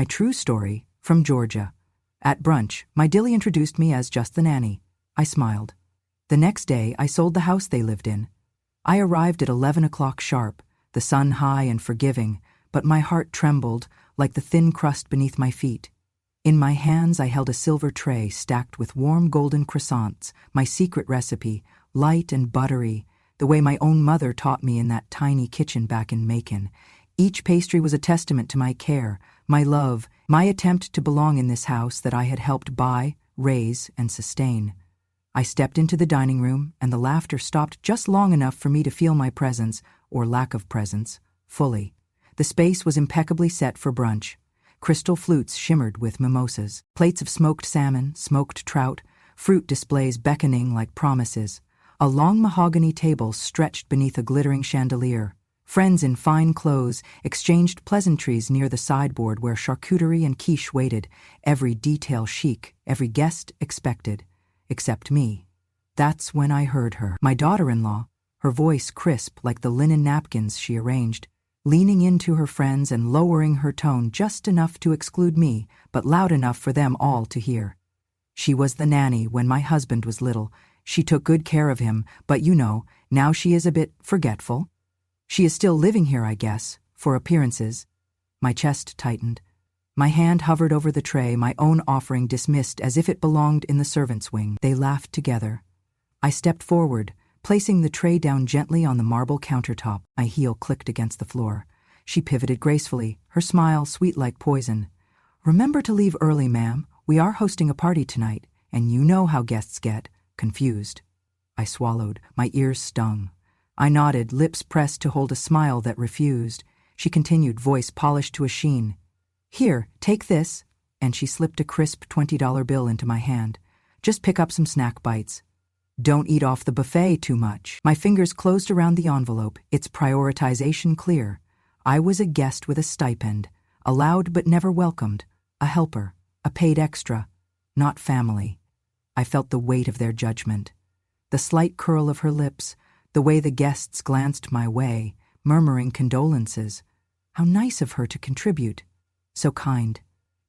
My true story, from Georgia. At brunch, my dilly introduced me as just the nanny. I smiled. The next day, I sold the house they lived in. I arrived at 11 o'clock sharp, the sun high and forgiving, but my heart trembled like the thin crust beneath my feet. In my hands I held a silver tray stacked with warm golden croissants, my secret recipe, light and buttery, the way my own mother taught me in that tiny kitchen back in Macon. Each pastry was a testament to my care, my love, my attempt to belong in this house that I had helped buy, raise, and sustain. I stepped into the dining room, and the laughter stopped just long enough for me to feel my presence, or lack of presence, fully. The space was impeccably set for brunch. Crystal flutes shimmered with mimosas, plates of smoked salmon, smoked trout, fruit displays beckoning like promises. A long mahogany table stretched beneath a glittering chandelier. Friends in fine clothes exchanged pleasantries near the sideboard where charcuterie and quiche waited, every detail chic, every guest expected. Except me. That's when I heard her, my daughter-in-law, her voice crisp like the linen napkins she arranged, leaning into her friends and lowering her tone just enough to exclude me, but loud enough for them all to hear. She was the nanny when my husband was little. She took good care of him, but now she is a bit forgetful. She is still living here, I guess, for appearances. My chest tightened. My hand hovered over the tray, my own offering dismissed as if it belonged in the servants' wing. They laughed together. I stepped forward, placing the tray down gently on the marble countertop. My heel clicked against the floor. She pivoted gracefully, her smile sweet like poison. "Remember to leave early, ma'am. We are hosting a party tonight, and you know how guests get confused." I swallowed. My ears stung. I nodded, lips pressed to hold a smile that refused. She continued, voice polished to a sheen. "Here, take this," and she slipped a crisp $20 bill into my hand. "Just pick up some snack bites. Don't eat off the buffet too much." My fingers closed around the envelope, its prioritization clear. I was a guest with a stipend, allowed but never welcomed, a helper, a paid extra, not family. I felt the weight of their judgment. The slight curl of her lips, the way the guests glanced my way, murmuring condolences. How nice of her to contribute. So kind.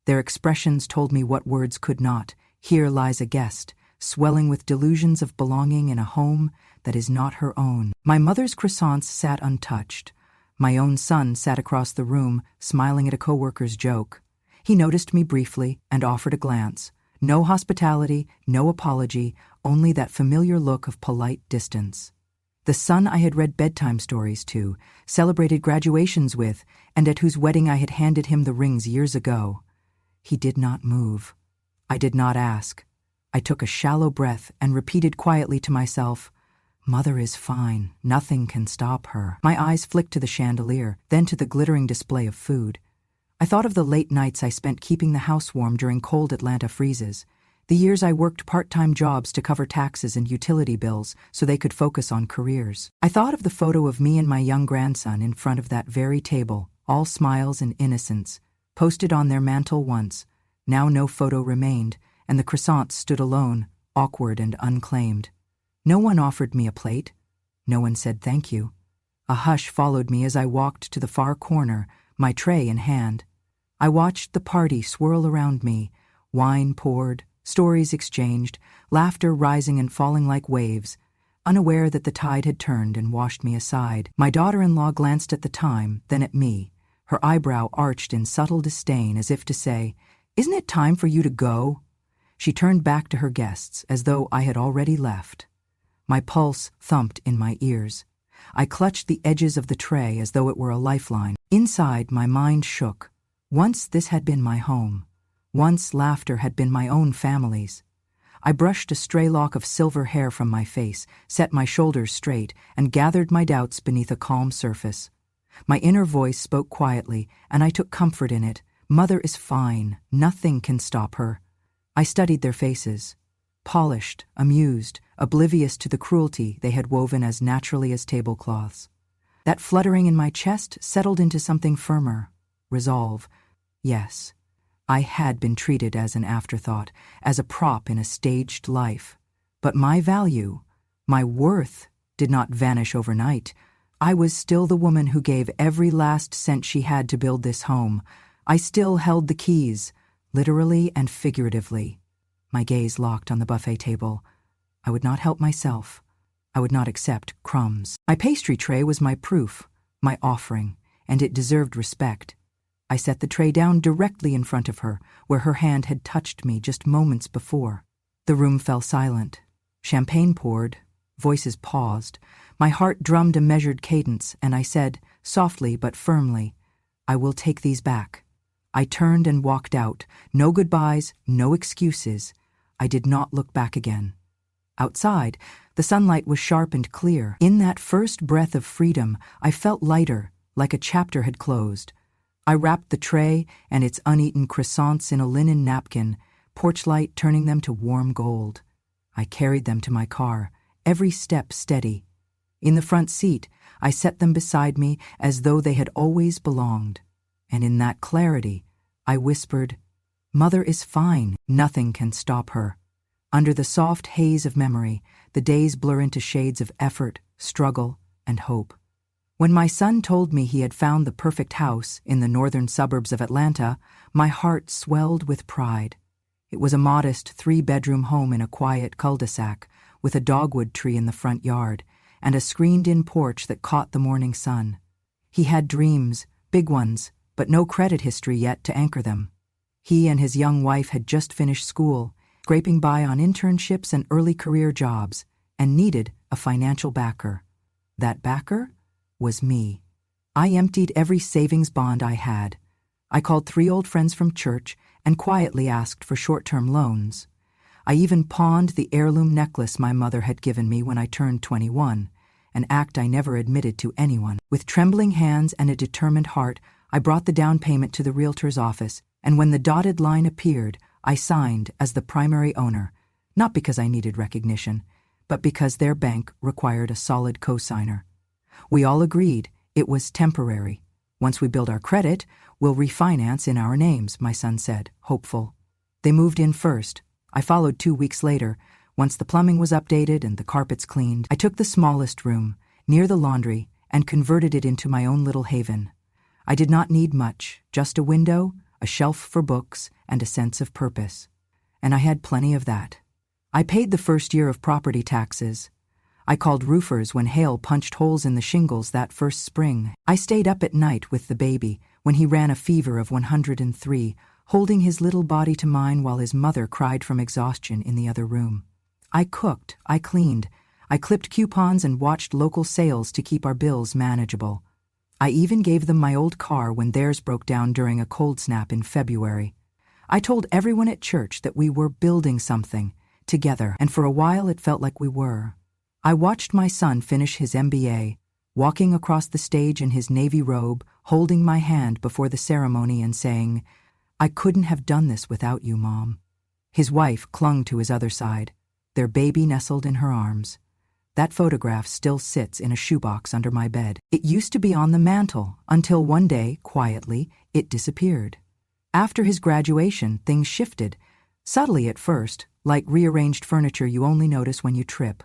Their expressions told me what words could not. Here lies a guest, swelling with delusions of belonging in a home that is not her own. My mother's croissants sat untouched. My own son sat across the room, smiling at a coworker's joke. He noticed me briefly and offered a glance. No hospitality, no apology, only that familiar look of polite distance. The son I had read bedtime stories to, celebrated graduations with, and at whose wedding I had handed him the rings years ago. He did not move. I did not ask. I took a shallow breath and repeated quietly to myself, "Mother is fine. Nothing can stop her." My eyes flicked to the chandelier, then to the glittering display of food. I thought of the late nights I spent keeping the house warm during cold Atlanta freezes, the years I worked part-time jobs to cover taxes and utility bills so they could focus on careers. I thought of the photo of me and my young grandson in front of that very table, all smiles and innocence, posted on their mantel once. Now no photo remained, and the croissants stood alone, awkward and unclaimed. No one offered me a plate. No one said thank you. A hush followed me as I walked to the far corner, my tray in hand. I watched the party swirl around me, wine poured, stories exchanged, laughter rising and falling like waves, unaware that the tide had turned and washed me aside. My daughter-in-law glanced at the time, then at me, her eyebrow arched in subtle disdain as if to say, "Isn't it time for you to go?" She turned back to her guests as though I had already left. My pulse thumped in my ears. I clutched the edges of the tray as though it were a lifeline. Inside, my mind shook. Once this had been my home. Once laughter had been my own family's. I brushed a stray lock of silver hair from my face, set my shoulders straight, and gathered my doubts beneath a calm surface. My inner voice spoke quietly, and I took comfort in it. Mother is fine. Nothing can stop her. I studied their faces. Polished, amused, oblivious to the cruelty they had woven as naturally as tablecloths. That fluttering in my chest settled into something firmer. Resolve. Yes. I had been treated as an afterthought, as a prop in a staged life. But my value, my worth, did not vanish overnight. I was still the woman who gave every last cent she had to build this home. I still held the keys, literally and figuratively. My gaze locked on the buffet table. I would not help myself. I would not accept crumbs. My pastry tray was my proof, my offering, and it deserved respect. I set the tray down directly in front of her, where her hand had touched me just moments before. The room fell silent. Champagne poured. Voices paused. My heart drummed a measured cadence, and I said, softly but firmly, "I will take these back." I turned and walked out. No goodbyes, no excuses. I did not look back again. Outside, the sunlight was sharp and clear. In that first breath of freedom, I felt lighter, like a chapter had closed. I wrapped the tray and its uneaten croissants in a linen napkin, porch light turning them to warm gold. I carried them to my car, every step steady. In the front seat, I set them beside me as though they had always belonged. And in that clarity, I whispered, "Mother is fine. Nothing can stop her." Under the soft haze of memory, the days blur into shades of effort, struggle, and hope. When my son told me he had found the perfect house in the northern suburbs of Atlanta, my heart swelled with pride. It was a modest 3-bedroom home in a quiet cul-de-sac, with a dogwood tree in the front yard, and a screened-in porch that caught the morning sun. He had dreams, big ones, but no credit history yet to anchor them. He and his young wife had just finished school, scraping by on internships and early career jobs, and needed a financial backer. That backer was me. I emptied every savings bond I had. I called 3 old friends from church and quietly asked for short-term loans. I even pawned the heirloom necklace my mother had given me when I turned 21, an act I never admitted to anyone. With trembling hands and a determined heart, I brought the down payment to the realtor's office, and when the dotted line appeared, I signed as the primary owner, not because I needed recognition, but because their bank required a solid co-signer. We all agreed it was temporary. Once we build our credit, we'll refinance in our names, my son said, hopeful. They moved in first. I followed 2 weeks later. Once the plumbing was updated and the carpets cleaned, I took the smallest room, near the laundry, and converted it into my own little haven. I did not need much, just a window, a shelf for books, and a sense of purpose. And I had plenty of that. I paid the first year of property taxes. I called roofers when hail punched holes in the shingles that first spring. I stayed up at night with the baby when he ran a fever of 103, holding his little body to mine while his mother cried from exhaustion in the other room. I cooked, I cleaned, I clipped coupons and watched local sales to keep our bills manageable. I even gave them my old car when theirs broke down during a cold snap in February. I told everyone at church that we were building something, together, and for a while it felt like we were. I watched my son finish his MBA, walking across the stage in his navy robe, holding my hand before the ceremony and saying, "I couldn't have done this without you, Mom." His wife clung to his other side, their baby nestled in her arms. That photograph still sits in a shoebox under my bed. It used to be on the mantel until one day, quietly, it disappeared. After his graduation, things shifted, subtly at first, like rearranged furniture you only notice when you trip.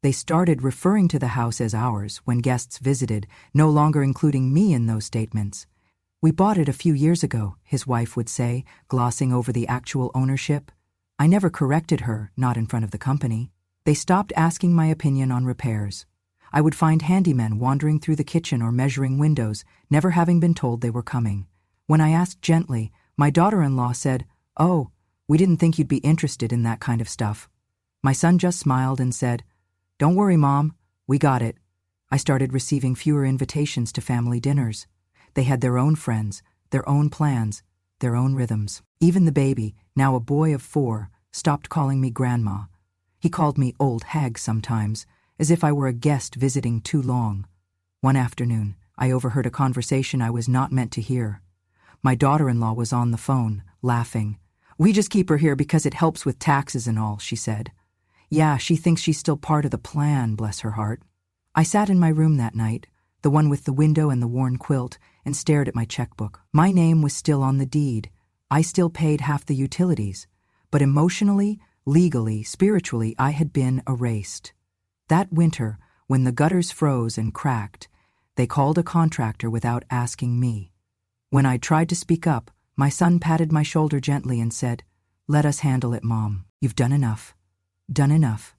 They started referring to the house as ours when guests visited, no longer including me in those statements. "We bought it a few years ago," his wife would say, glossing over the actual ownership. I never corrected her, not in front of the company. They stopped asking my opinion on repairs. I would find handymen wandering through the kitchen or measuring windows, never having been told they were coming. When I asked gently, my daughter-in-law said, "Oh, we didn't think you'd be interested in that kind of stuff." My son just smiled and said, "Don't worry, Mom, we got it." I started receiving fewer invitations to family dinners. They had their own friends, their own plans, their own rhythms. Even the baby, now a boy of 4, stopped calling me Grandma. He called me old hag sometimes, as if I were a guest visiting too long. One afternoon, I overheard a conversation I was not meant to hear. My daughter-in-law was on the phone, laughing. "We just keep her here because it helps with taxes and all," she said. "Yeah, she thinks she's still part of the plan, bless her heart." I sat in my room that night, the one with the window and the worn quilt, and stared at my checkbook. My name was still on the deed. I still paid half the utilities. But emotionally, legally, spiritually, I had been erased. That winter, when the gutters froze and cracked, they called a contractor without asking me. When I tried to speak up, My son patted my shoulder gently and said, "Let us handle it, Mom. You've done enough." Done enough.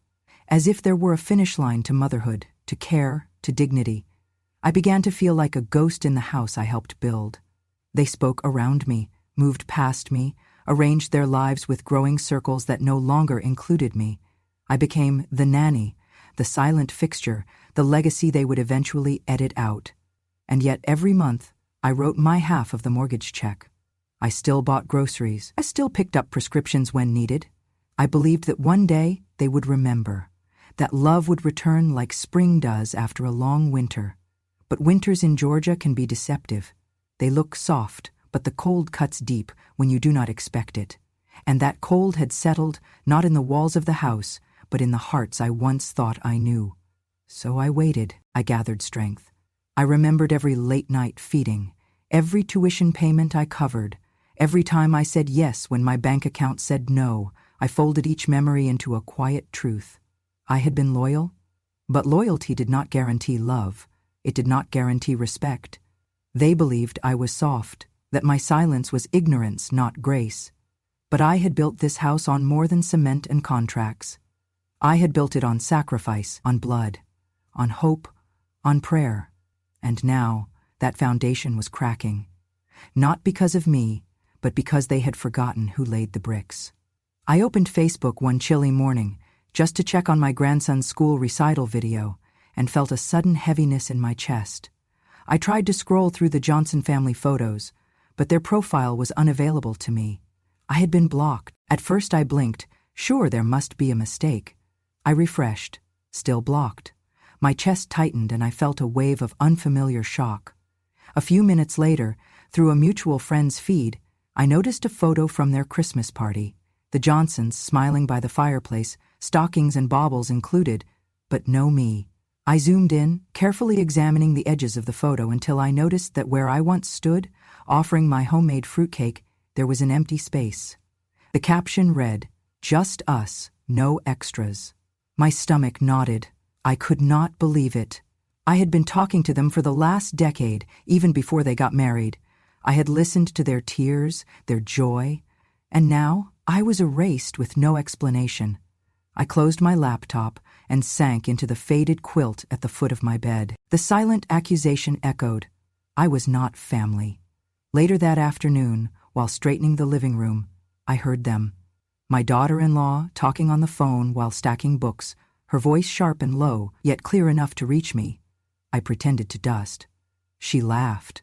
As if there were a finish line to motherhood, to care, to dignity. I began to feel like a ghost in the house I helped build. They spoke around me, moved past me, arranged their lives with growing circles that no longer included me. I became the nanny, the silent fixture, the legacy they would eventually edit out. And yet every month, I wrote my half of the mortgage check. I still bought groceries. I still picked up prescriptions when needed. I believed that one day they would remember, that love would return like spring does after a long winter. But winters in Georgia can be deceptive. They look soft, but the cold cuts deep when you do not expect it. And that cold had settled not in the walls of the house, but in the hearts I once thought I knew. So I waited. I gathered strength. I remembered every late-night feeding, every tuition payment I covered, every time I said yes when my bank account said no. I folded each memory into a quiet truth. I had been loyal, but loyalty did not guarantee love. It did not guarantee respect. They believed I was soft, that my silence was ignorance, not grace. But I had built this house on more than cement and contracts. I had built it on sacrifice, on blood, on hope, on prayer. And now, that foundation was cracking. Not because of me, but because they had forgotten who laid the bricks. I opened Facebook one chilly morning, just to check on my grandson's school recital video, and felt a sudden heaviness in my chest. I tried to scroll through the Johnson family photos, but their profile was unavailable to me. I had been blocked. At first I blinked, sure there must be a mistake. I refreshed, still blocked. My chest tightened and I felt a wave of unfamiliar shock. A few minutes later, through a mutual friend's feed, I noticed a photo from their Christmas party. The Johnsons smiling by the fireplace, stockings and baubles included, but no me. I zoomed in, carefully examining the edges of the photo until I noticed that where I once stood, offering my homemade fruitcake, there was an empty space. The caption read, "Just us, no extras." My stomach knotted. I could not believe it. I had been talking to them for the last decade, even before they got married. I had listened to their tears, their joy, and now I was erased with no explanation. I closed my laptop and sank into the faded quilt at the foot of my bed. The silent accusation echoed. I was not family. Later that afternoon, while straightening the living room, I heard them. My daughter-in-law talking on the phone while stacking books, her voice sharp and low, yet clear enough to reach me. I pretended to dust. She laughed.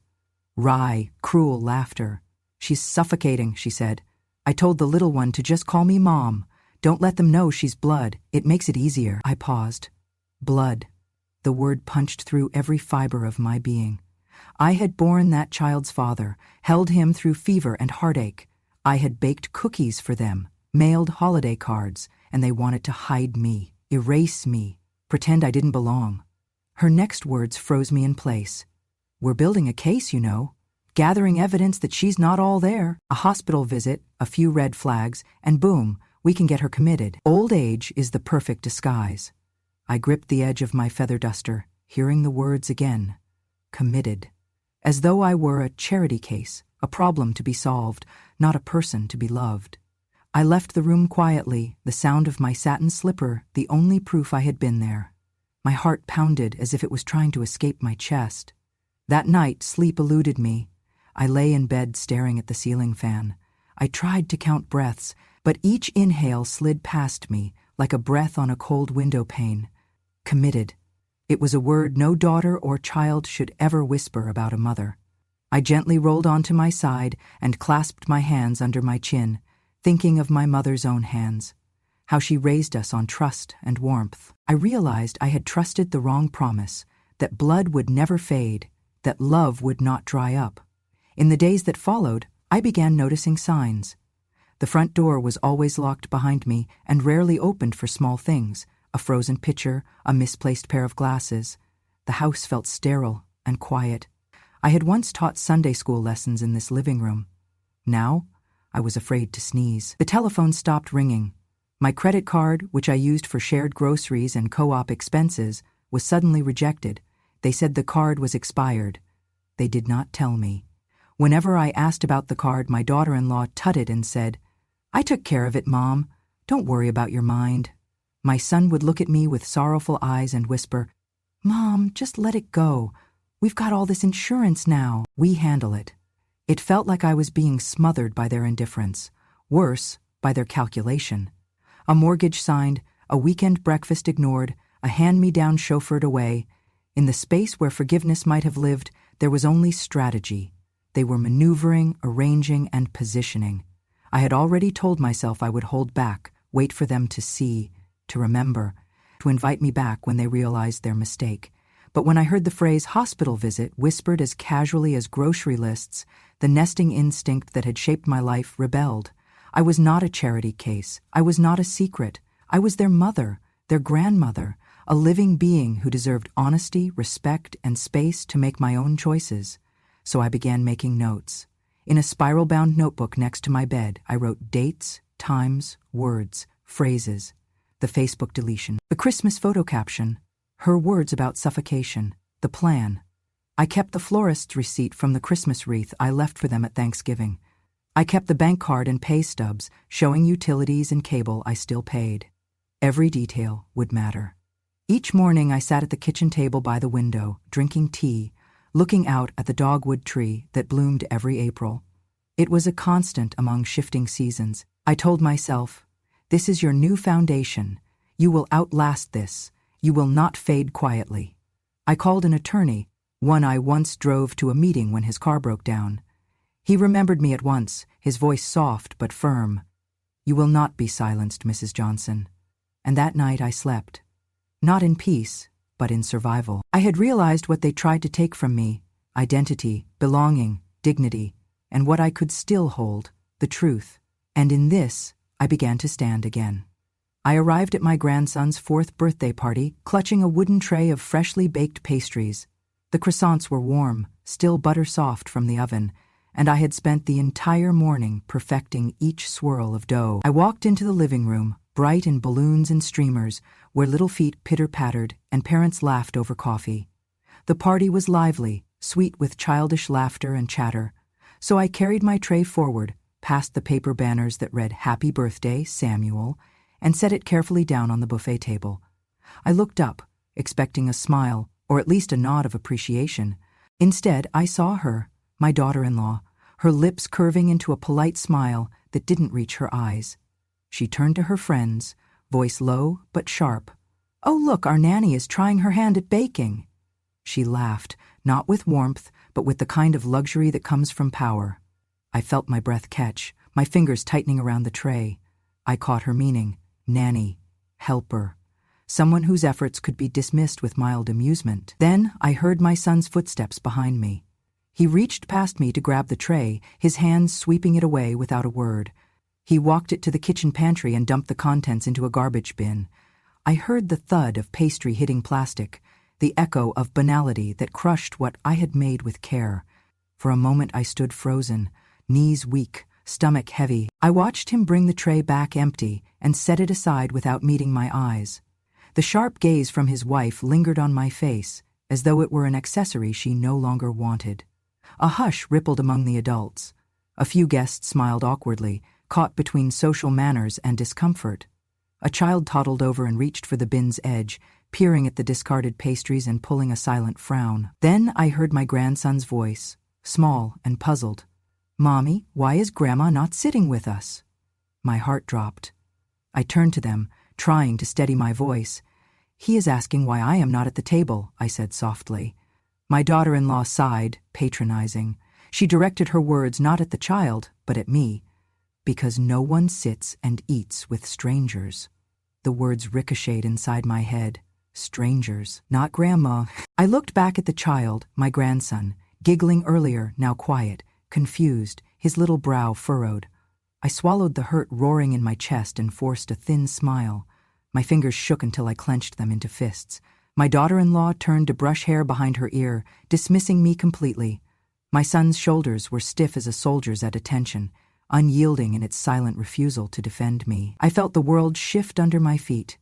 Wry, cruel laughter. "She's suffocating," she said. "I told the little one to just call me Mom. Don't let them know she's blood. It makes it easier." I paused. Blood. The word punched through every fiber of my being. I had borne that child's father, held him through fever and heartache. I had baked cookies for them, mailed holiday cards, and they wanted to hide me, erase me, pretend I didn't belong. Her next words froze me in place. "We're building a case, you know. Gathering evidence that she's not all there. A hospital visit, a few red flags, and boom, we can get her committed. Old age is the perfect disguise." I gripped the edge of my feather duster, hearing the words again. Committed. As though I were a charity case, a problem to be solved, not a person to be loved. I left the room quietly, the sound of my satin slipper the only proof I had been there. My heart pounded as if it was trying to escape my chest. That night, sleep eluded me. I lay in bed staring at the ceiling fan. I tried to count breaths, but each inhale slid past me like a breath on a cold window pane. Committed. It was a word no daughter or child should ever whisper about a mother. I gently rolled onto my side and clasped my hands under my chin, thinking of my mother's own hands, how she raised us on trust and warmth. I realized I had trusted the wrong promise, that blood would never fade, that love would not dry up. In the days that followed, I began noticing signs. The front door was always locked behind me and rarely opened for small things, a frozen pitcher, a misplaced pair of glasses. The house felt sterile and quiet. I had once taught Sunday school lessons in this living room. Now, I was afraid to sneeze. The telephone stopped ringing. My credit card, which I used for shared groceries and co-op expenses, was suddenly rejected. They said the card was expired. They did not tell me. Whenever I asked about the card, my daughter-in-law tutted and said, "I took care of it, Mom. Don't worry about your mind." My son would look at me with sorrowful eyes and whisper, "Mom, just let it go. We've got all this insurance now. We handle it." It felt like I was being smothered by their indifference. Worse, by their calculation. A mortgage signed, a weekend breakfast ignored, a hand-me-down chauffeured away. In the space where forgiveness might have lived, there was only strategy. They were maneuvering, arranging, and positioning. I had already told myself I would hold back, wait for them to see, to remember, to invite me back when they realized their mistake. But when I heard the phrase hospital visit whispered as casually as grocery lists, the nesting instinct that had shaped my life rebelled. I was not a charity case. I was not a secret. I was their mother, their grandmother, a living being who deserved honesty, respect, and space to make my own choices. So I began making notes. In a spiral-bound notebook next to my bed, I wrote dates, times, words, phrases, the Facebook deletion, the Christmas photo caption, her words about suffocation, the plan. I kept the florist's receipt from the Christmas wreath I left for them at Thanksgiving. I kept the bank card and pay stubs showing utilities and cable I still paid. Every detail would matter. Each morning I sat at the kitchen table by the window, drinking tea, looking out at the dogwood tree that bloomed every April. It was a constant among shifting seasons. I told myself, "This is your new foundation. You will outlast this. You will not fade quietly." I called an attorney, one I once drove to a meeting when his car broke down. He remembered me at once, his voice soft but firm. "You will not be silenced, Mrs. Johnson." And that night I slept. Not in peace, but in survival. I had realized what they tried to take from me: identity, belonging, dignity, and what I could still hold, the truth. And in this, I began to stand again. I arrived at my grandson's 4th birthday party, clutching a wooden tray of freshly baked pastries. The croissants were warm, still butter-soft from the oven, and I had spent the entire morning perfecting each swirl of dough. I walked into the living room, bright in balloons and streamers, where little feet pitter-pattered and parents laughed over coffee. The party was lively, sweet with childish laughter and chatter, so I carried my tray forward, past the paper banners that read "Happy Birthday, Samuel," and set it carefully down on the buffet table. I looked up, expecting a smile, or at least a nod of appreciation. Instead, I saw her, my daughter-in-law, her lips curving into a polite smile that didn't reach her eyes. She turned to her friends, voice low but sharp. "Oh, look, our Nanny is trying her hand at baking." She laughed, not with warmth, but with the kind of luxury that comes from power. I felt my breath catch, my fingers tightening around the tray. I caught her meaning: nanny, helper, someone whose efforts could be dismissed with mild amusement. Then I heard my son's footsteps behind me. He reached past me to grab the tray, his hands sweeping it away without a word. He walked it to the kitchen pantry and dumped the contents into a garbage bin. I heard the thud of pastry hitting plastic, the echo of banality that crushed what I had made with care. For a moment I stood frozen, knees weak, stomach heavy. I watched him bring the tray back empty and set it aside without meeting my eyes. The sharp gaze from his wife lingered on my face, as though it were an accessory she no longer wanted. A hush rippled among the adults. A few guests smiled awkwardly, caught between social manners and discomfort. A child toddled over and reached for the bin's edge, peering at the discarded pastries and pulling a silent frown. Then I heard my grandson's voice, small and puzzled. "Mommy, why is Grandma not sitting with us?" My heart dropped. I turned to them, trying to steady my voice. "He is asking why I am not at the table," I said softly. My daughter-in-law sighed, patronizing. She directed her words not at the child, but at me. "Because no one sits and eats with strangers." The words ricocheted inside my head. Strangers, not Grandma. I looked back at the child, my grandson, giggling earlier, now quiet, confused, his little brow furrowed. I swallowed the hurt roaring in my chest and forced a thin smile. My fingers shook until I clenched them into fists. My daughter-in-law turned to brush hair behind her ear, dismissing me completely. My son's shoulders were stiff as a soldier's at attention, unyielding in its silent refusal to defend me. I felt the world shift under my feet.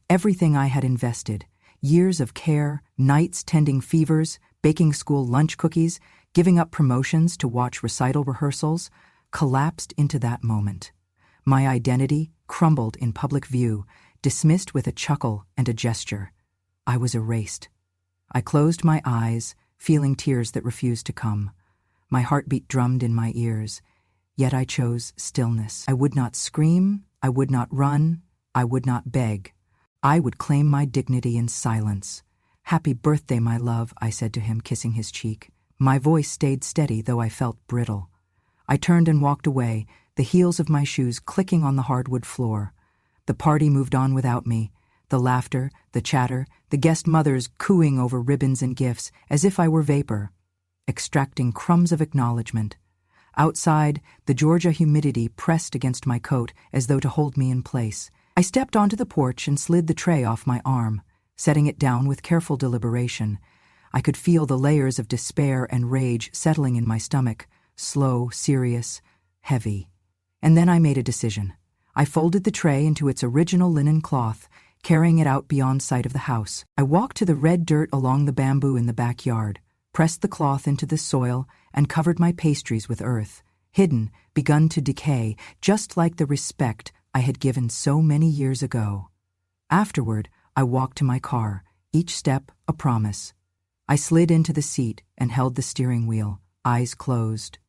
Everything I had invested, years of care, nights tending fevers, baking school lunch cookies, giving up promotions to watch recital rehearsals, collapsed into that moment. My identity crumbled in public view, dismissed with a chuckle and a gesture. I was erased. I closed my eyes, feeling tears that refused to come. My heartbeat drummed in my ears, yet I chose stillness. I would not scream, I would not run, I would not beg. I would claim my dignity in silence. "Happy birthday, my love," I said to him, kissing his cheek. My voice stayed steady, though I felt brittle. I turned and walked away, the heels of my shoes clicking on the hardwood floor. The party moved on without me, the laughter, the chatter, the guest mothers cooing over ribbons and gifts, as if I were vapor, extracting crumbs of acknowledgement. Outside, the Georgia humidity pressed against my coat as though to hold me in place. I stepped onto the porch and slid the tray off my arm, setting it down with careful deliberation. I could feel the layers of despair and rage settling in my stomach, slow, serious, heavy. And then I made a decision. I folded the tray into its original linen cloth, carrying it out beyond sight of the house. I walked to the red dirt along the bamboo in the backyard, pressed the cloth into the soil, and covered my pastries with earth, hidden, begun to decay, just like the respect I had given so many years ago. Afterward, I walked to my car, each step a promise. I slid into the seat and held the steering wheel, eyes closed.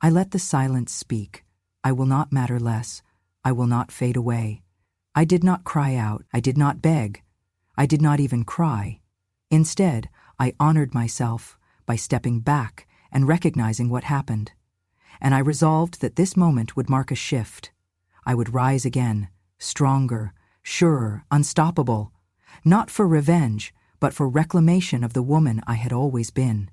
I let the silence speak. I will not matter less. I will not fade away. I did not cry out. I did not beg. I did not even cry. Instead, I honored myself by stepping back and recognizing what happened. And I resolved that this moment would mark a shift. I would rise again, stronger, surer, unstoppable, not for revenge, but for reclamation of the woman I had always been.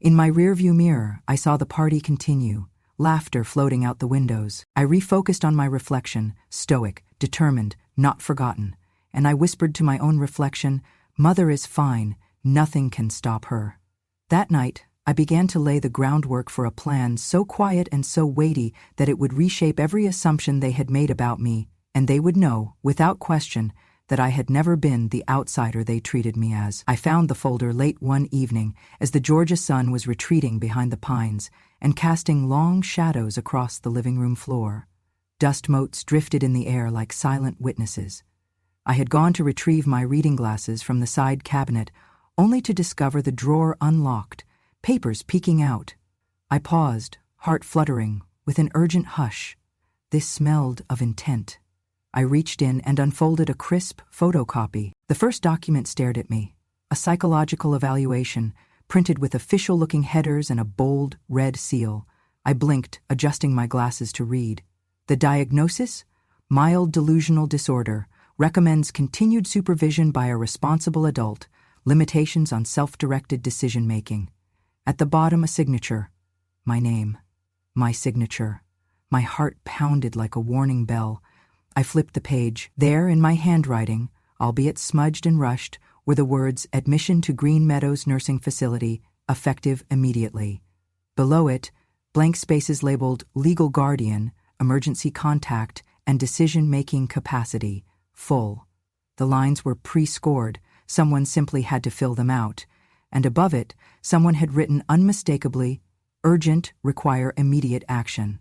In my rearview mirror, I saw the party continue, laughter floating out the windows. I refocused on my reflection, stoic, determined, not forgotten, and I whispered to my own reflection, "Mother is fine, nothing can stop her." That night, I began to lay the groundwork for a plan so quiet and so weighty that it would reshape every assumption they had made about me, and they would know, without question, that I had never been the outsider they treated me as. I found the folder late one evening as the Georgia sun was retreating behind the pines and casting long shadows across the living room floor. Dust motes drifted in the air like silent witnesses. I had gone to retrieve my reading glasses from the side cabinet, only to discover the drawer unlocked, papers peeking out. I paused, heart fluttering, with an urgent hush. This smelled of intent. I reached in and unfolded a crisp photocopy. The first document stared at me, a psychological evaluation, printed with official-looking headers and a bold, red seal. I blinked, adjusting my glasses to read. The diagnosis? Mild delusional disorder. Recommends continued supervision by a responsible adult. Limitations on self-directed decision-making. At the bottom, a signature. My name. My signature. My heart pounded like a warning bell. I flipped the page. There, in my handwriting, albeit smudged and rushed, were the words "Admission to Green Meadows Nursing Facility, effective immediately." Below it, blank spaces labeled "Legal Guardian, Emergency Contact, and Decision-Making Capacity, full." The lines were pre-scored. Someone simply had to fill them out. And above it, someone had written unmistakably, "Urgent, require immediate action."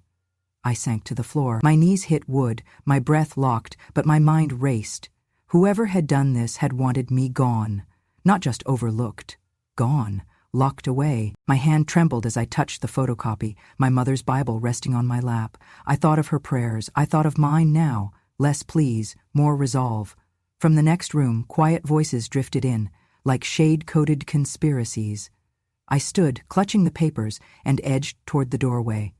I sank to the floor. My knees hit wood, my breath locked, but my mind raced. Whoever had done this had wanted me gone. Not just overlooked. Gone. Locked away. My hand trembled as I touched the photocopy, my mother's Bible resting on my lap. I thought of her prayers. I thought of mine now. Less pleas, more resolve. From the next room, quiet voices drifted in, like shade-coated conspiracies. I stood, clutching the papers, and edged toward the doorway.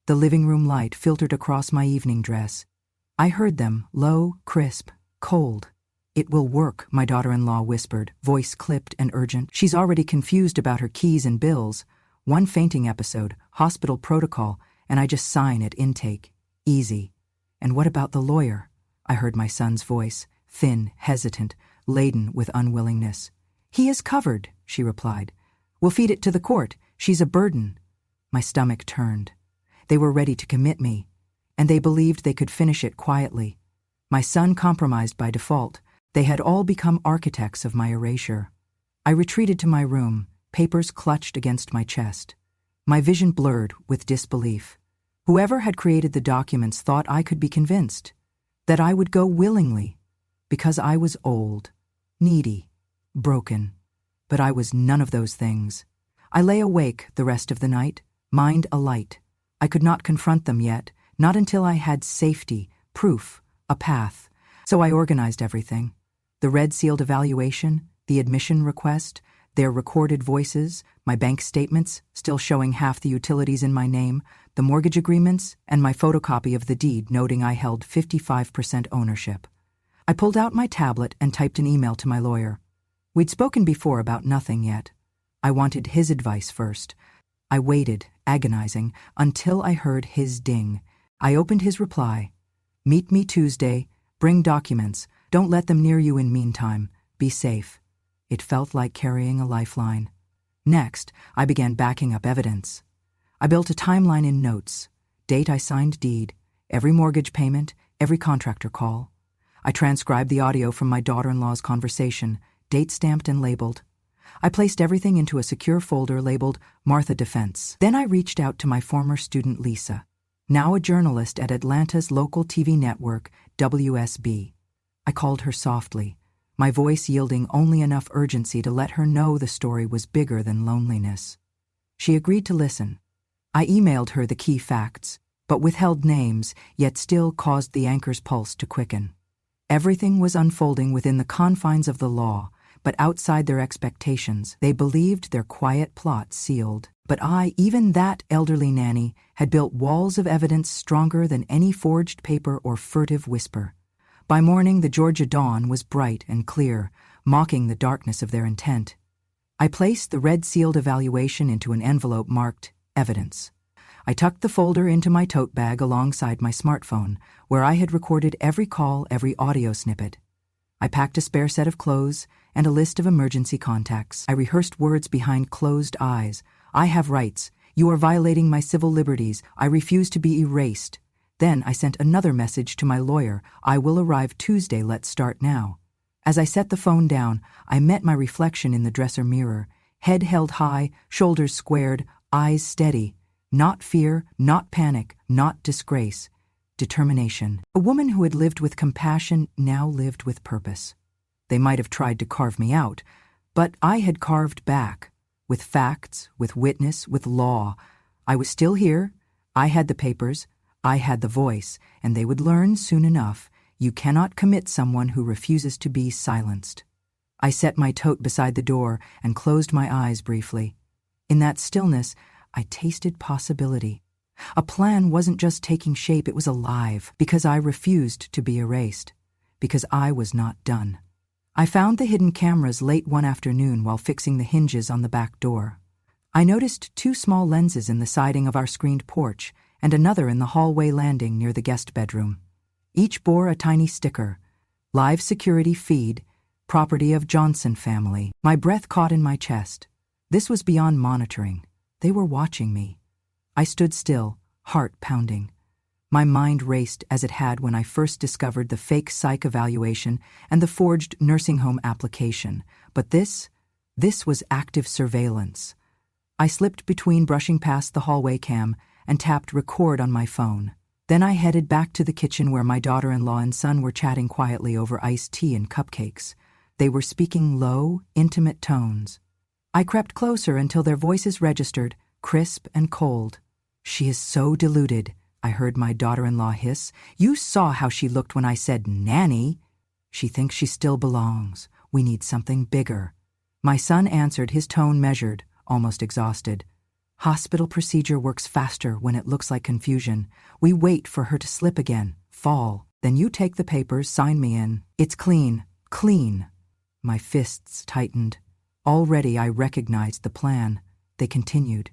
The living room light filtered across my evening dress. I heard them, low, crisp, cold. "It will work," my daughter-in-law whispered, voice clipped and urgent. "She's already confused about her keys and bills. One fainting episode, hospital protocol, and I just sign at intake. Easy." "And what about the lawyer?" I heard my son's voice, thin, hesitant, laden with unwillingness. "He is covered," she replied. "We'll feed it to the court. She's a burden." My stomach turned. They were ready to commit me, and they believed they could finish it quietly. My son compromised by default. They had all become architects of my erasure. I retreated to my room, papers clutched against my chest. My vision blurred with disbelief. Whoever had created the documents thought I could be convinced, that I would go willingly, because I was old, needy, broken. But I was none of those things. I lay awake the rest of the night, mind alight. I could not confront them yet, not until I had safety, proof, a path. So I organized everything. The red-sealed evaluation, the admission request, their recorded voices, my bank statements, still showing half the utilities in my name, the mortgage agreements, and my photocopy of the deed noting I held 55% ownership. I pulled out my tablet and typed an email to my lawyer. We'd spoken before about nothing yet. I wanted his advice first. I waited, agonizing, until I heard his ding. I opened his reply. Meet me Tuesday. Bring documents. Don't let them near you in meantime. Be safe. It felt like carrying a lifeline. Next, I began backing up evidence. I built a timeline in notes. Date I signed deed, every mortgage payment, every contractor call. I transcribed the audio from my daughter-in-law's conversation, date stamped and labeled. I placed everything into a secure folder labeled Martha Defense. Then I reached out to my former student Lisa, now a journalist at Atlanta's local TV network, WSB. I called her softly, my voice yielding only enough urgency to let her know the story was bigger than loneliness. She agreed to listen. I emailed her the key facts, but withheld names, yet still caused the anchor's pulse to quicken. Everything was unfolding within the confines of the law, but outside their expectations, they believed their quiet plot sealed. But I, even that elderly nanny, had built walls of evidence stronger than any forged paper or furtive whisper. By morning, the Georgia dawn was bright and clear, mocking the darkness of their intent. I placed the red-sealed evaluation into an envelope marked Evidence. I tucked the folder into my tote bag alongside my smartphone, where I had recorded every call, every audio snippet. I packed a spare set of clothes and a list of emergency contacts. I rehearsed words behind closed eyes. I have rights. You are violating my civil liberties. I refuse to be erased. Then I sent another message to my lawyer. I will arrive Tuesday. Let's start now. As I set the phone down, I met my reflection in the dresser mirror. Head held high, shoulders squared, eyes steady. Not fear, not panic, not disgrace. Determination. A woman who had lived with compassion now lived with purpose. They might have tried to carve me out, but I had carved back. With facts, with witness, with law. I was still here. I had the papers. I had the voice, and they would learn soon enough. You cannot commit someone who refuses to be silenced. I set my tote beside the door and closed my eyes briefly. In that stillness, I tasted possibility. A plan wasn't just taking shape, it was alive, because I refused to be erased, because I was not done. I found the hidden cameras late one afternoon while fixing the hinges on the back door. I noticed 2 small lenses in the siding of our screened porch and another in the hallway landing near the guest bedroom. Each bore a tiny sticker, Live Security Feed, Property of Johnson Family. My breath caught in my chest. This was beyond monitoring. They were watching me. I stood still, heart pounding. My mind raced as it had when I first discovered the fake psych evaluation and the forged nursing home application. But this was active surveillance. I slipped between brushing past the hallway cam and tapped record on my phone. Then I headed back to the kitchen where my daughter-in-law and son were chatting quietly over iced tea and cupcakes. They were speaking low, intimate tones. I crept closer until their voices registered, crisp and cold. "She is so deluded," I heard my daughter-in-law hiss. "You saw how she looked when I said nanny. She thinks she still belongs. We need something bigger." My son answered, his tone measured, almost exhausted. "Hospital procedure works faster when it looks like confusion. We wait for her to slip again, fall. Then you take the papers, sign me in. It's clean, clean." My fists tightened. Already I recognized the plan. They continued.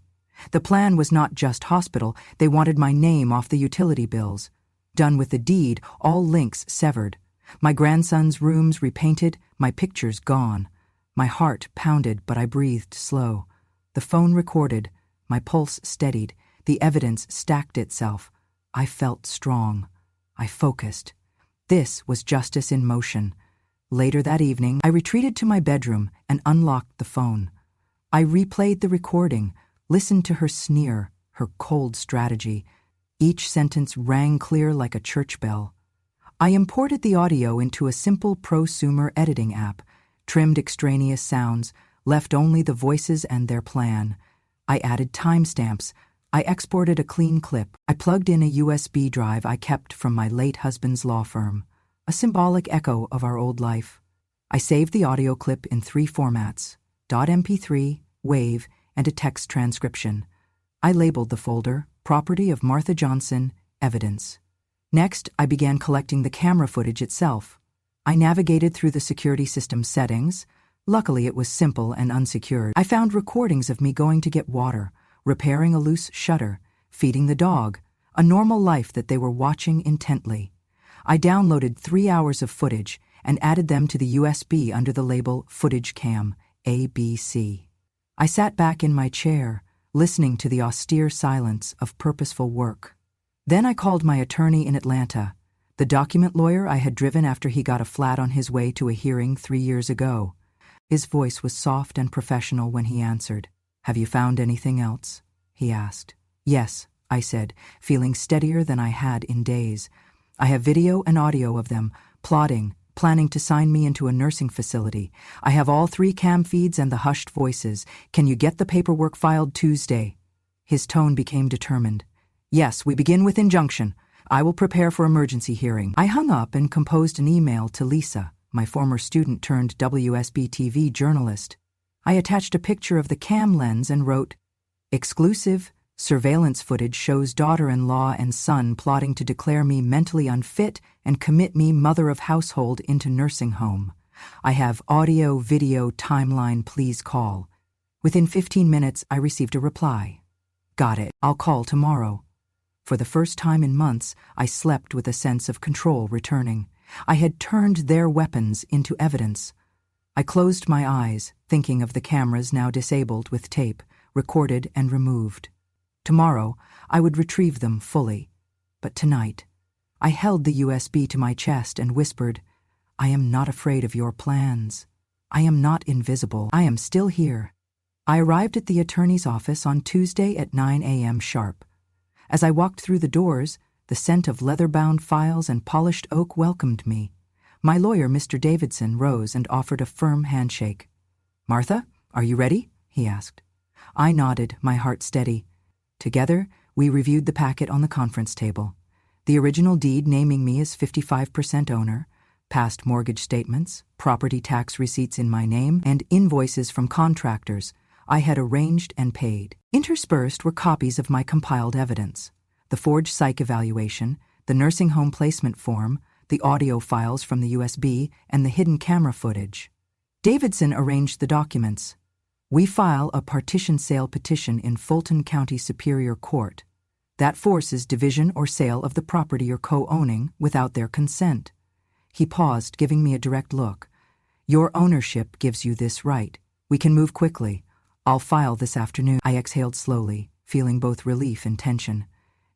The plan was not just hospital. They wanted my name off the utility bills. Done with the deed, all links severed. My grandson's rooms repainted, my pictures gone. My heart pounded, but I breathed slow. The phone recorded. My pulse steadied. The evidence stacked itself. I felt strong. I focused. This was justice in motion. Later that evening, I retreated to my bedroom and unlocked the phone. I replayed the recording, Listened to her sneer, her cold strategy. Each sentence rang clear like a church bell. I imported the audio into a simple prosumer editing app, trimmed extraneous sounds, left only the voices and their plan. I added timestamps. I exported a clean clip. I plugged in a USB drive I kept from my late husband's law firm, a symbolic echo of our old life. I saved the audio clip in 3 formats: .mp3, WAV, and a text transcription. I labeled the folder, Property of Martha Johnson, Evidence. Next, I began collecting the camera footage itself. I navigated through the security system settings. Luckily, it was simple and unsecured. I found recordings of me going to get water, repairing a loose shutter, feeding the dog, a normal life that they were watching intently. I downloaded 3 hours of footage and added them to the USB under the label Footage Cam, ABC. I sat back in my chair, listening to the austere silence of purposeful work. Then I called my attorney in Atlanta, the document lawyer I had driven after he got a flat on his way to a hearing 3 years ago. His voice was soft and professional when he answered. "Have you found anything else?" he asked. "Yes," I said, feeling steadier than I had in days. "I have video and audio of them, plotting, planning to sign me into a nursing facility. I have all 3 cam feeds and the hushed voices. Can you get the paperwork filed Tuesday?" His tone became determined. "Yes, we begin with injunction. I will prepare for emergency hearing." I hung up and composed an email to Lisa, my former student turned WSB-TV journalist. I attached a picture of the cam lens and wrote, "Exclusive surveillance footage shows daughter-in-law and son plotting to declare me mentally unfit and commit me mother of household into nursing home. I have audio, video, timeline, please call." Within 15 minutes, I received a reply. "Got it. I'll call tomorrow." For the first time in months, I slept with a sense of control returning. I had turned their weapons into evidence. I closed my eyes, thinking of the cameras now disabled with tape, recorded and removed. Tomorrow, I would retrieve them fully. But tonight, I held the USB to my chest and whispered, "I am not afraid of your plans. I am not invisible. I am still here." I arrived at the attorney's office on Tuesday at 9 a.m. sharp. As I walked through the doors, the scent of leather-bound files and polished oak welcomed me. My lawyer, Mr. Davidson, rose and offered a firm handshake. "Martha, are you ready?" he asked. I nodded, my heart steady. Together, we reviewed the packet on the conference table. The original deed naming me as 55% owner, past mortgage statements, property tax receipts in my name, and invoices from contractors I had arranged and paid. Interspersed were copies of my compiled evidence: the forged psych evaluation, the nursing home placement form, the audio files from the USB, and the hidden camera footage. Davidson arranged the documents. We file a partition sale petition in Fulton County Superior Court. That forces division or sale of the property you're co-owning without their consent. He paused, giving me a direct look. "Your ownership gives you this right. We can move quickly. I'll file this afternoon." I exhaled slowly, feeling both relief and tension.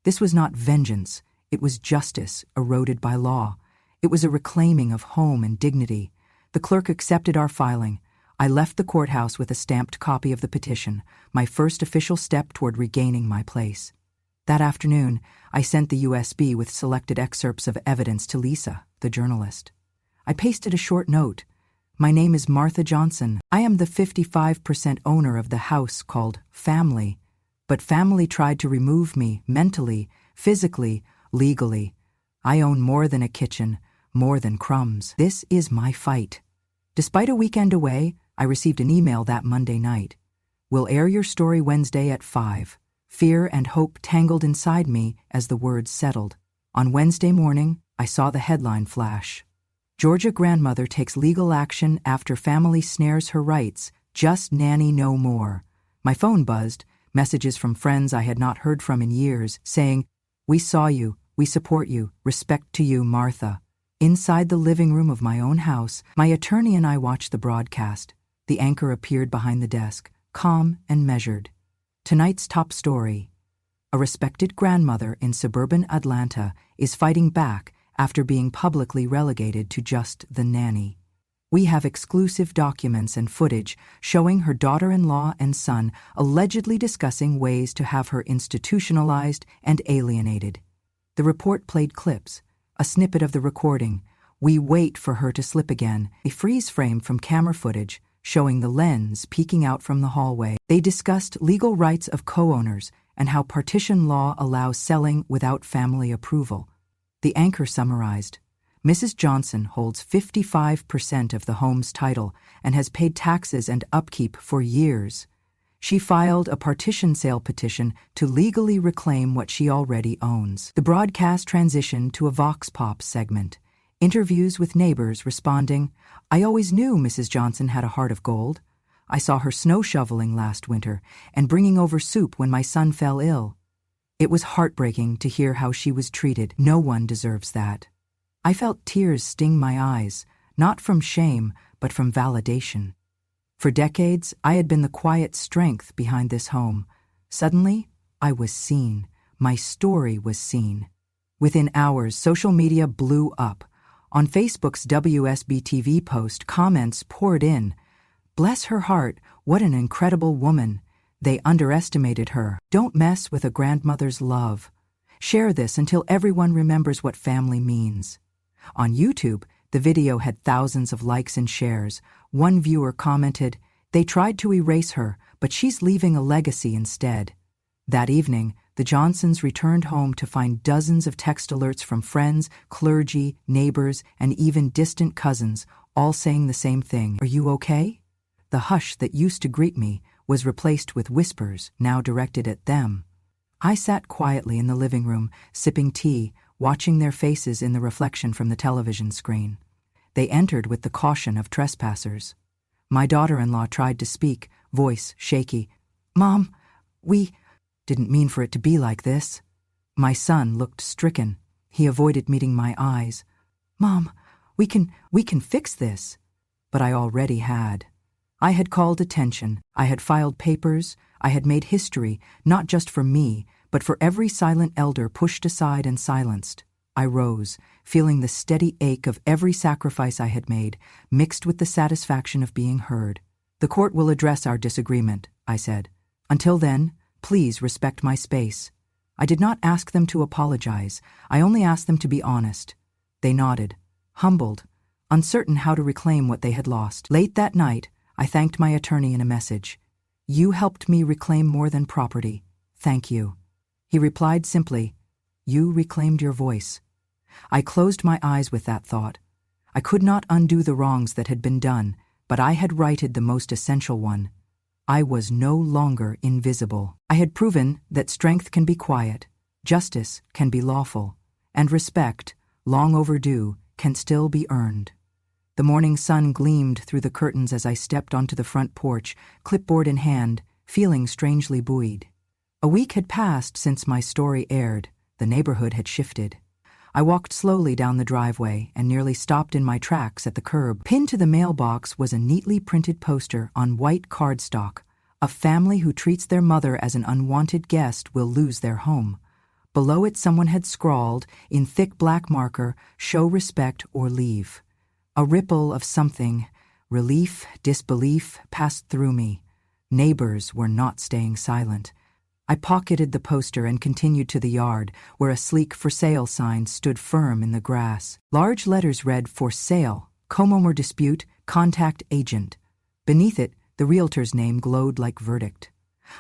This was not vengeance. It was justice, eroded by law. It was a reclaiming of home and dignity. The clerk accepted our filing. I left the courthouse with a stamped copy of the petition, my first official step toward regaining my place. That afternoon, I sent the USB with selected excerpts of evidence to Lisa, the journalist. I pasted a short note. "My name is Martha Johnson. I am the 55% owner of the house called Family. But family tried to remove me mentally, physically, legally. I own more than a kitchen, more than crumbs. This is my fight." Despite a weekend away, I received an email that Monday night. "We'll air your story Wednesday at 5. Fear and hope tangled inside me as the words settled. On Wednesday morning, I saw the headline flash. "Georgia grandmother takes legal action after family snares her rights. Just Nanny no more." My phone buzzed, messages from friends I had not heard from in years, saying, "We saw you, we support you, respect to you, Martha." Inside the living room of my own house, my attorney and I watched the broadcast. The anchor appeared behind the desk, calm and measured. Tonight's top story: a respected grandmother in suburban Atlanta is fighting back after being publicly relegated to just the nanny. We have exclusive documents and footage showing her daughter-in-law and son allegedly discussing ways to have her institutionalized and alienated. The report played clips, a snippet of the recording. We wait for her to slip again, a freeze frame from camera footage showing the lens peeking out from the hallway. They discussed legal rights of co-owners and how partition law allows selling without family approval. The anchor summarized, Mrs. Johnson holds 55% of the home's title and has paid taxes and upkeep for years. She filed a partition sale petition to legally reclaim what she already owns. The broadcast transitioned to a Vox Pop segment. Interviews with neighbors responding, I always knew Mrs. Johnson had a heart of gold. I saw her snow shoveling last winter and bringing over soup when my son fell ill. It was heartbreaking to hear how she was treated. No one deserves that. I felt tears sting my eyes, not from shame, but from validation. For decades, I had been the quiet strength behind this home. Suddenly, I was seen. My story was seen. Within hours, social media blew up. On Facebook's WSB-TV post, comments poured in. Bless her heart, what an incredible woman. They underestimated her. Don't mess with a grandmother's love. Share this until everyone remembers what family means. On YouTube, the video had thousands of likes and shares. One viewer commented, they tried to erase her, but she's leaving a legacy instead. That evening, the Johnsons returned home to find dozens of text alerts from friends, clergy, neighbors, and even distant cousins, all saying the same thing. Are you okay? The hush that used to greet me was replaced with whispers, now directed at them. I sat quietly in the living room, sipping tea, watching their faces in the reflection from the television screen. They entered with the caution of trespassers. My daughter-in-law tried to speak, voice shaky. Mom, we didn't mean for it to be like this. My son looked stricken. He avoided meeting my eyes. Mom, we can fix this. But I already had. I had called attention. I had filed papers. I had made history, not just for me, but for every silent elder pushed aside and silenced. I rose, feeling the steady ache of every sacrifice I had made, mixed with the satisfaction of being heard. The court will address our disagreement, I said. Until then, please respect my space. I did not ask them to apologize. I only asked them to be honest. They nodded, humbled, uncertain how to reclaim what they had lost. Late that night, I thanked my attorney in a message. You helped me reclaim more than property. Thank you. He replied simply, you reclaimed your voice. I closed my eyes with that thought. I could not undo the wrongs that had been done, but I had righted the most essential one. I was no longer invisible. I had proven that strength can be quiet, justice can be lawful, and respect, long overdue, can still be earned. The morning sun gleamed through the curtains as I stepped onto the front porch, clipboard in hand, feeling strangely buoyed. A week had passed since my story aired. The neighborhood had shifted. I walked slowly down the driveway and nearly stopped in my tracks at the curb. Pinned to the mailbox was a neatly printed poster on white cardstock. A family who treats their mother as an unwanted guest will lose their home. Below it, someone had scrawled, in thick black marker, show respect or leave. A ripple of something, relief, disbelief, passed through me. Neighbors were not staying silent. I pocketed the poster and continued to the yard, where a sleek for sale sign stood firm in the grass. Large letters read, for sale, homeowner dispute, contact agent. Beneath it, the realtor's name glowed like verdict.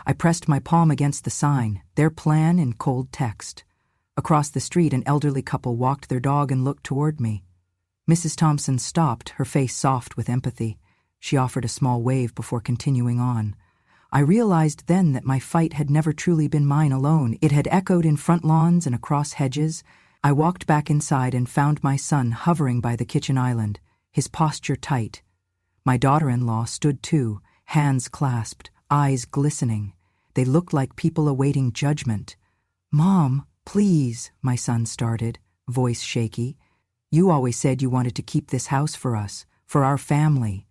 I pressed my palm against the sign, their plan in cold text. Across the street, an elderly couple walked their dog and looked toward me. Mrs. Thompson stopped, her face soft with empathy. She offered a small wave before continuing on. I realized then that my fight had never truly been mine alone. It had echoed in front lawns and across hedges. I walked back inside and found my son hovering by the kitchen island, his posture tight. My daughter-in-law stood too, hands clasped, eyes glistening. They looked like people awaiting judgment. Mom, please, my son started, voice shaky. You always said you wanted to keep this house for us, for our family.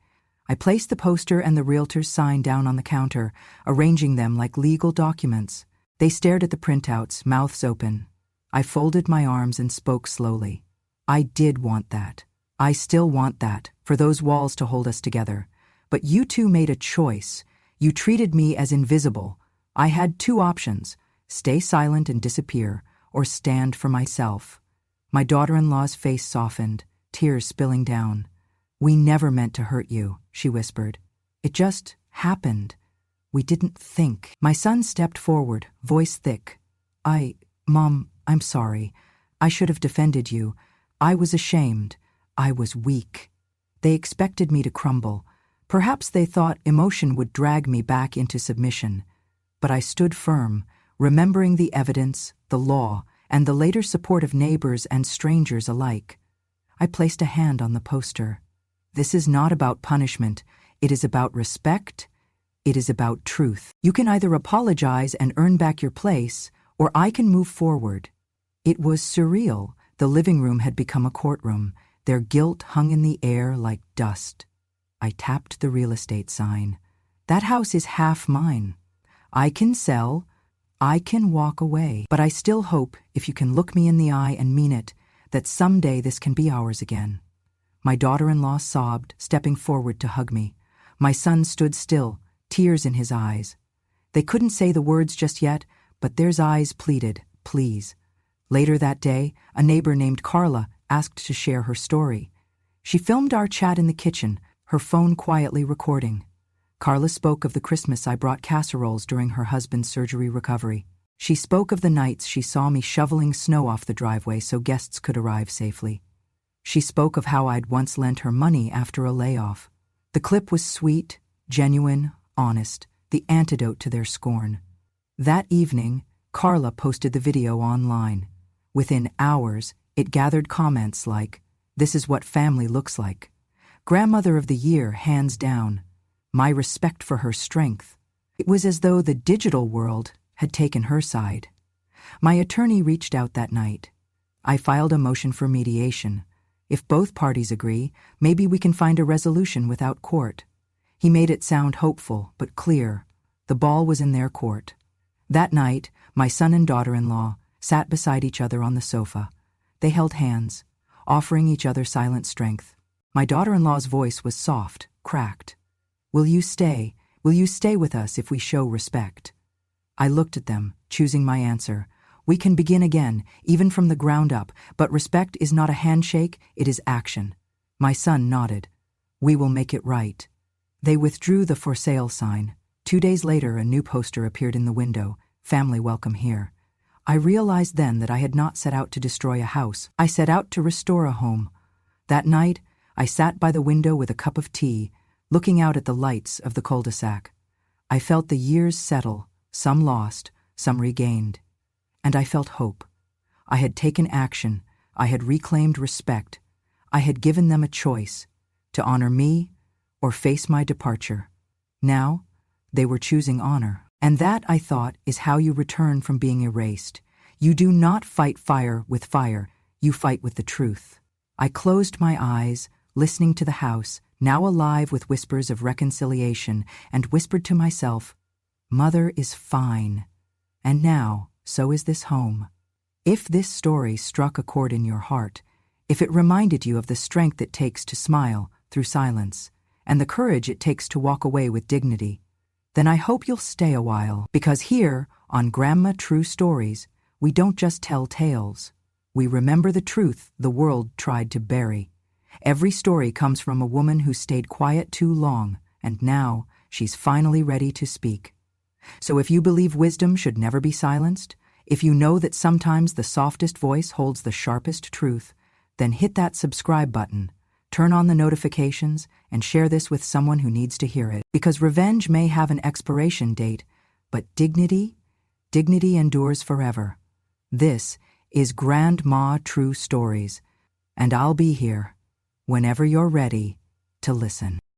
I placed the poster and the realtor's sign down on the counter, arranging them like legal documents. They stared at the printouts, mouths open. I folded my arms and spoke slowly. I did want that. I still want that, for those walls to hold us together. But you two made a choice. You treated me as invisible. I had two options: stay silent and disappear, or stand for myself. My daughter-in-law's face softened, tears spilling down. We never meant to hurt you, she whispered. It just happened. We didn't think. My son stepped forward, voice thick. Mom, I'm sorry. I should have defended you. I was ashamed. I was weak. They expected me to crumble. Perhaps they thought emotion would drag me back into submission. But I stood firm, remembering the evidence, the law, and the later support of neighbors and strangers alike. I placed a hand on the poster. This is not about punishment. It is about respect. It is about truth. You can either apologize and earn back your place, or I can move forward. It was surreal. The living room had become a courtroom. Their guilt hung in the air like dust. I tapped the real estate sign. That house is half mine. I can sell. I can walk away. But I still hope, if you can look me in the eye and mean it, that someday this can be ours again. My daughter-in-law sobbed, stepping forward to hug me. My son stood still, tears in his eyes. They couldn't say the words just yet, but their eyes pleaded, please. Later that day, a neighbor named Carla asked to share her story. She filmed our chat in the kitchen, her phone quietly recording. Carla spoke of the Christmas I brought casseroles during her husband's surgery recovery. She spoke of the nights she saw me shoveling snow off the driveway so guests could arrive safely. She spoke of how I'd once lent her money after a layoff. The clip was sweet, genuine, honest, the antidote to their scorn. That evening, Carla posted the video online. Within hours, it gathered comments like, "This is what family looks like. Grandmother of the Year, hands down. My respect for her strength." It was as though the digital world had taken her side. My attorney reached out that night. I filed a motion for mediation. If both parties agree, maybe we can find a resolution without court. He made it sound hopeful, but clear. The ball was in their court. That night, my son and daughter-in-law sat beside each other on the sofa. They held hands, offering each other silent strength. My daughter-in-law's voice was soft, cracked. Will you stay? Will you stay with us if we show respect?" I looked at them, choosing my answer. We can begin again, even from the ground up, but respect is not a handshake, it is action. My son nodded. We will make it right. They withdrew the for sale sign. 2 days later, a new poster appeared in the window, "Family welcome here." I realized then that I had not set out to destroy a house. I set out to restore a home. That night, I sat by the window with a cup of tea, looking out at the lights of the cul-de-sac. I felt the years settle, some lost, some regained. And I felt hope. I had taken action. I had reclaimed respect. I had given them a choice, to honor me or face my departure. Now, they were choosing honor. And that, I thought, is how you return from being erased. You do not fight fire with fire. You fight with the truth. I closed my eyes, listening to the house, now alive with whispers of reconciliation, and whispered to myself, "Mother is fine. And now, so is this home." If this story struck a chord in your heart, if it reminded you of the strength it takes to smile through silence, and the courage it takes to walk away with dignity, then I hope you'll stay a while, because here, on Grandma True Stories, we don't just tell tales. We remember the truth the world tried to bury. Every story comes from a woman who stayed quiet too long, and now she's finally ready to speak. So if you believe wisdom should never be silenced, if you know that sometimes the softest voice holds the sharpest truth, then hit that subscribe button, turn on the notifications, and share this with someone who needs to hear it. Because revenge may have an expiration date, but dignity endures forever. This is Grandma True Stories, and I'll be here whenever you're ready to listen.